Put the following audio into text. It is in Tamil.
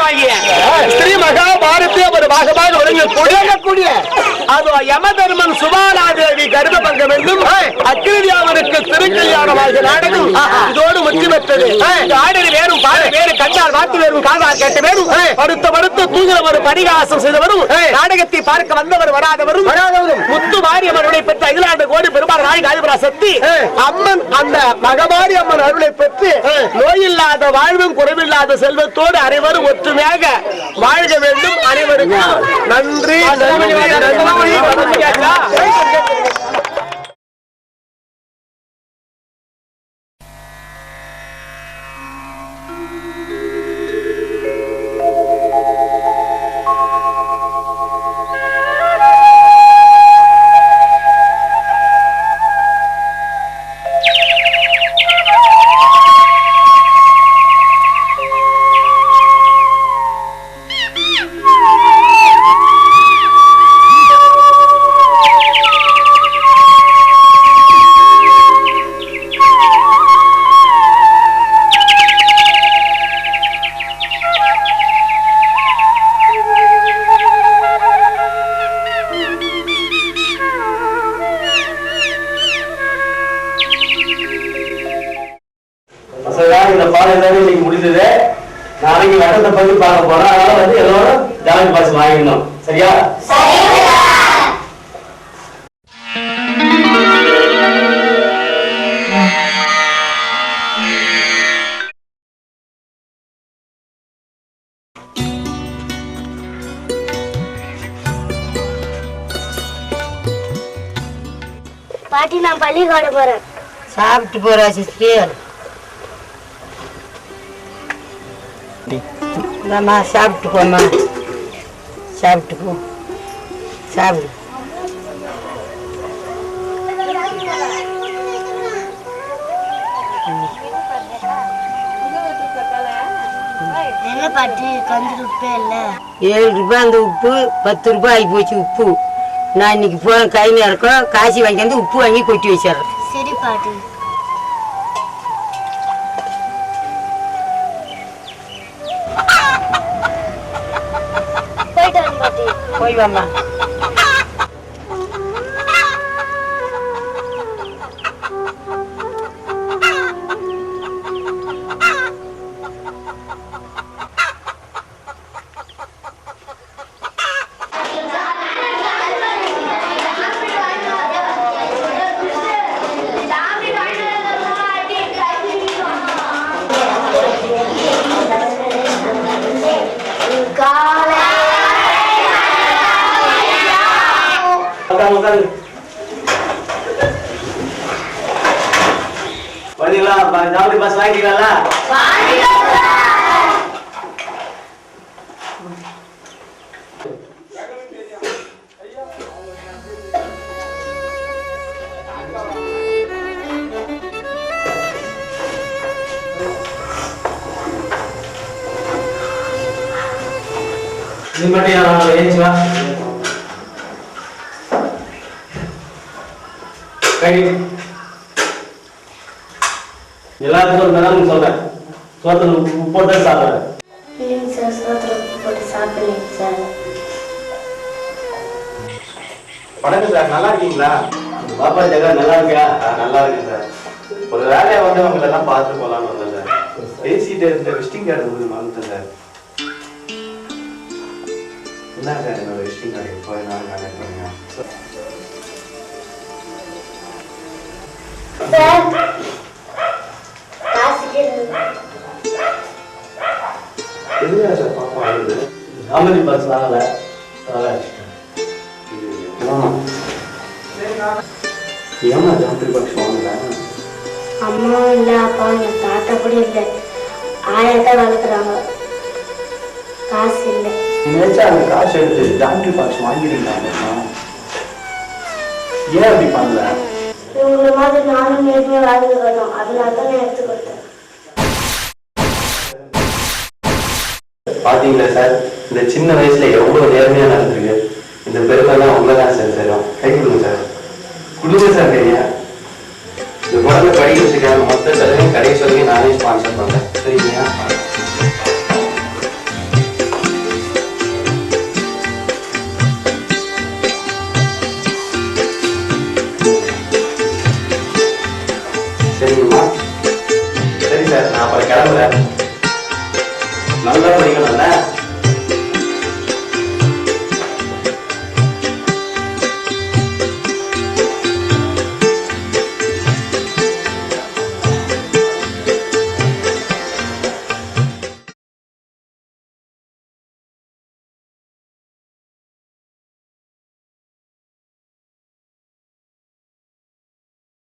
புராணமாகிய ஸ்ரீ மகாபாரதி ஒரு பாகமாக ஒழுங்கக்கூடிய அது யமதர்மன் சுபாலாதேவி கருத பங்கம் என்றும் அக்கிரியாவனுக்கு திருக்கல்யாணமாகிய நாடகம் இதோடு முற்றி பெற்றது. ஆடல் வேறும் பாட வேறு கண்டால் வாத்து வேறும் காதால் கேட்ட வேறும் படுத்த தூங்குற ஒரு பரிகாசம் செய்தவரும் நாடகத்தை பார்க்க வந்தவர் வராதவரும் முத்து மாரியம்மனுடைய பெற்ற அகிலாண்டு கோடி பெருமாள் நாய் காதிபுரா சக்தி அம்மன் அந்த மகமாரி அம்மன் அருளை பெற்று நோயில்லாத வாழ்வும் குறைவில்லாத செல்வத்தோடு அனைவரும் ஒற்றுமையாக வாழ்க வேண்டும். அனைவருக்கும் நன்றி நன்றி நன்றி. முடிந்தது. நாளைக்கு வட்டத்தை பத்தி பார்க்க போறோம். அதனால எல்லாரும் ஜாயின் பாஸ் வாங்கிடணும். சரியா? பாட்டி நான் பள்ளிக்கூட போறேன். சாப்பிட்டு போறா சிஸ்டர். இந்தாம்மா சாப்பிட்டு போம்மா. சாப்பிட்டு போ. சாப்பிடு. என்ன பாட்டி கொஞ்சம் உப்பே இல்லை. 7 ரூபாய் அந்த உப்பு 10 ரூபாய் ஆகி போச்சு உப்பு. நான் இன்னைக்கு போன கை நேரம் காசி வாங்கி வந்து உப்பு வாங்கி கொட்டி வச்சிடறேன். சரி பாட்டி. போய் வாம்மா. ஜாமி பாஸ் வாங்கிட்டீங்களா? நீ மட்டும் ஏஞ்சி வா. எல்லாத்துக்கும் நான் சொல்றேன். சோத்துல உப்பு போட்டு சாப்பிடுறேன். இல்லைங்க சார், சோத்துல உப்பு போட்டு சாப்பிடலைங்க சார். வணக்கம் சார், நல்லா இருக்கீங்களா? பாப்பா ஜெகா நல்லா இருக்கியா? நல்லா இருக்கேன் சார். ஒரு வேலையை வந்து உங்களை எல்லாம் பார்த்துட்டு போகலான்னு வந்தேன் சார். பேசிட்டு இருந்த விசிட்டிங் கார்டு வந்து மறந்துட்டேன் சார். என்ன சார் என்னோட விசிட்டிங் கார்டு போய் நான் கான்டாக்ட் பண்ணுங்க சார். எதுனா சார் பாப்பா அழுது? ஜாமி பாஸ் வாங்கல. ஏமா ஜாமெட்ரி பாக்ஸ் வாங்கல? அம்மாவும் இல்லை, அப்பாவும் என் தாத்தா கூட இல்லை. ஆயாத்தான் வளர்க்குறாங்க. காசு இல்லை. நினைச்சா அந்த காசு எடுத்து ஜாமெட்ரி பாக்ஸ் வாங்கிருந்தாங்க. ஏன் அப்படி பண்ணல? இவங்கள மாதிரி நானும் நேர்மையாக வாழ்ந்து வரணும். அதனால தான் நான் எடுத்து கொடுத்தேன். பாத்தீங்களா சார், இந்த சின்ன வயசுல எவ்வளவு நேர்மையா நடந்திருக்கு. இந்த பெருமைலாம் உங்களதான் சார் தரும். கை கொடுங்க சார். கொடுங்க சார் கையா. இந்த குழந்தை படிக்கிறதுக்கான மொத்த செலவையும் கடைசி வரைக்கும் நானே ஸ்பான்சர் பண்றேன். சரிங்களா? சார் நான் அப்புறம் கிளம்புறேன் நல்லா படிக்கணும்ல